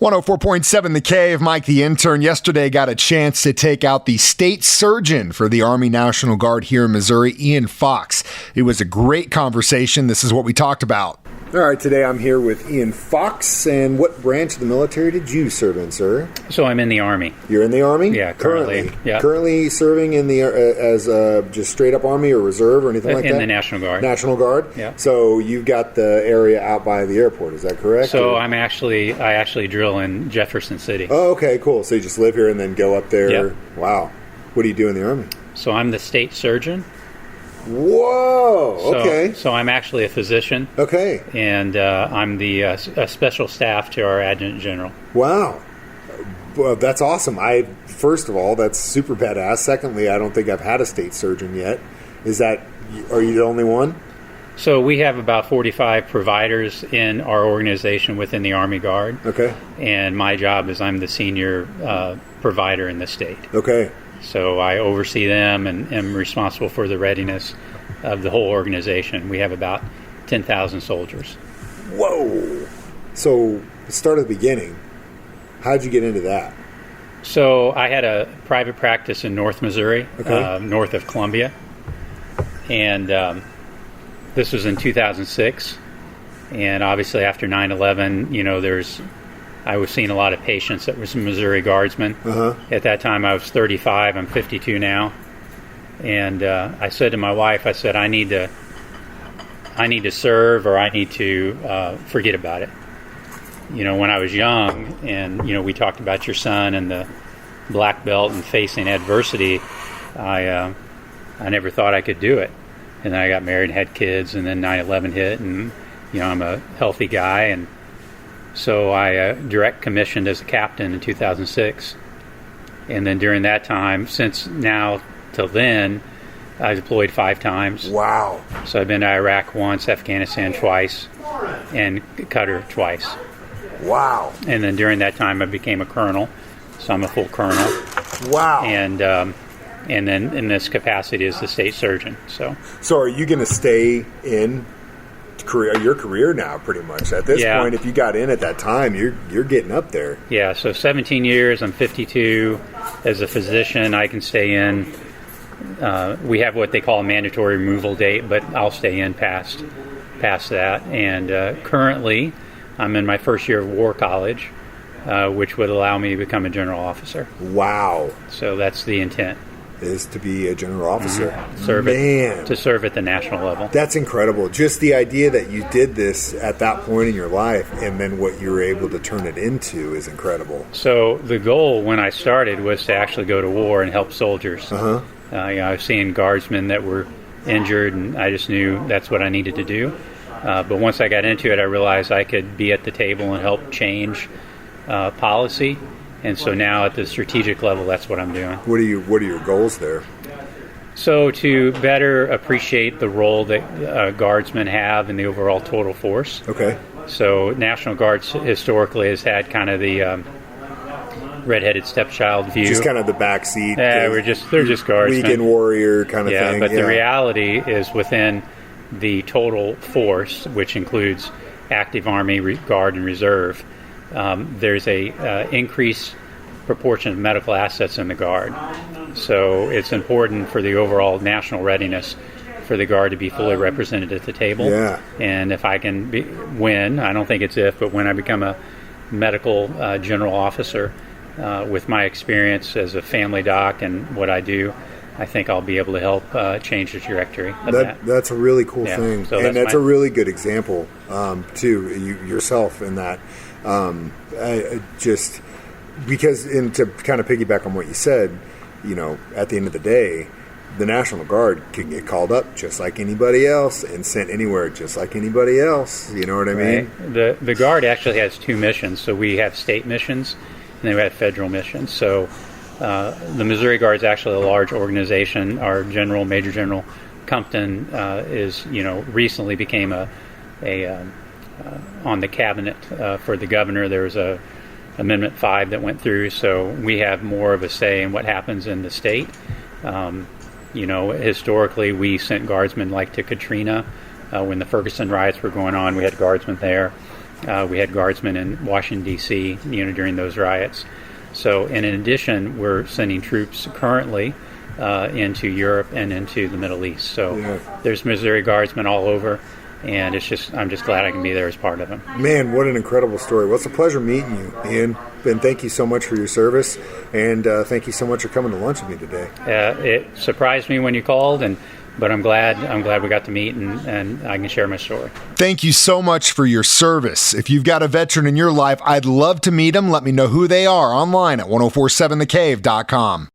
104.7 The Cave. Mike the intern yesterday got a chance to take out the state surgeon for the Army National Guard here in Missouri, Ian Fawks. It was a great conversation. This is what we talked about. All right, today I'm here with Ian Fawks. And what branch of the military did you serve in, sir? So I'm in the Army. You're in the Army? Yeah, currently. Yeah. Currently serving in the as just straight up Army or Reserve or anything like that? In the National Guard. National Guard? Yeah. So you've got the area out by the airport, is that correct? So I actually drill in Jefferson City. Oh, okay, cool. So you just live here and then go up there? Yep. Wow. What do you do in the Army? So I'm the state surgeon. Whoa, okay. So I'm actually a physician. Okay. And I'm the special staff to our adjutant general. Wow. Well, that's awesome. First of all, that's super badass. Secondly, I don't think I've had a state surgeon yet. Are you the only one? So we have about 45 providers in our organization within the Army Guard. Okay. And my job is I'm the senior provider in the state. Okay. So I oversee them and am responsible for the readiness of the whole organization. We have about 10,000 soldiers. Whoa. So let's start at the beginning. How did you get into that? So I had a private practice in North Missouri, okay. North of Columbia. And this was in 2006. And obviously after 9/11, I was seeing a lot of patients that were some Missouri Guardsmen. Uh-huh. At that time, I was 35. I'm 52 now. And I said to my wife, I need to serve, or I need to forget about it. When I was young, and we talked about your son and the black belt and facing adversity, I never thought I could do it. And then I got married and had kids, and then 9/11 hit, and I'm a healthy guy, and so I direct commissioned as a captain in 2006. And then during that time, since now till then, I deployed 5 times. Wow. So I've been to Iraq once, Afghanistan twice, and Qatar twice. Wow. And then during that time, I became a colonel. So I'm a full colonel. Wow. And then in this capacity as the state surgeon. So are you going to stay in your career now, pretty much at this point? If you got in at that time, you're getting up there. Yeah, so 17 years. I'm 52. As a physician, I can stay in. We have what they call a mandatory removal date, but I'll stay in past that. And currently, I'm in my first year of war college, which would allow me to become a general officer. Wow. So that's the intent. Is to be a general officer. Mm-hmm. To serve at the national level. That's incredible. Just the idea that you did this at that point in your life, and then what you were able to turn it into is incredible. So the goal when I started was to actually go to war and help soldiers. Uh-huh. I was seeing guardsmen that were injured, and I just knew that's what I needed to do. But once I got into it, I realized I could be at the table and help change policy. And so now at the strategic level, that's what I'm doing. What are your goals there? So to better appreciate the role that guardsmen have in the overall total force. Okay. So National Guards historically has had kind of the redheaded stepchild view. Just kind of the backseat. Yeah, they're just guardsmen. Weekend warrior kind of thing. But the reality is within the total force, which includes active Army, Guard, and Reserve, there's a increased proportion of medical assets in the Guard. So it's important for the overall national readiness for the Guard to be fully represented at the table. Yeah. And if I can when I become a medical general officer, with my experience as a family doc and what I do, I think I'll be able to help change the trajectory of that. That's a really cool thing. So and that's a really good example, too, yourself in that. To kind of piggyback on what you said, at the end of the day, the National Guard can get called up just like anybody else and sent anywhere just like anybody else. You know what I mean? Right. The Guard actually has 2 missions. So we have state missions and then we have federal missions. So the Missouri Guard is actually a large organization. Our Major General Compton recently became on the cabinet for the governor. There was a Amendment 5 that went through, so we have more of a say in what happens in the state. Historically, we sent guardsmen like to Katrina when the Ferguson riots were going on. We had guardsmen there. We had guardsmen in Washington, D.C., during those riots. So, and in addition, we're sending troops currently into Europe and into the Middle East. So there's Missouri Guardsmen all over, and I'm just glad I can be there as part of them. Man, what an incredible story. Well, it's a pleasure meeting you, Ian. Ben, thank you so much for your service, and thank you so much for coming to lunch with me today. It surprised me when you called, but I'm glad we got to meet and I can share my story. Thank you so much for your service. If you've got a veteran in your life, I'd love to meet them. Let me know who they are online at 1047thecave.com.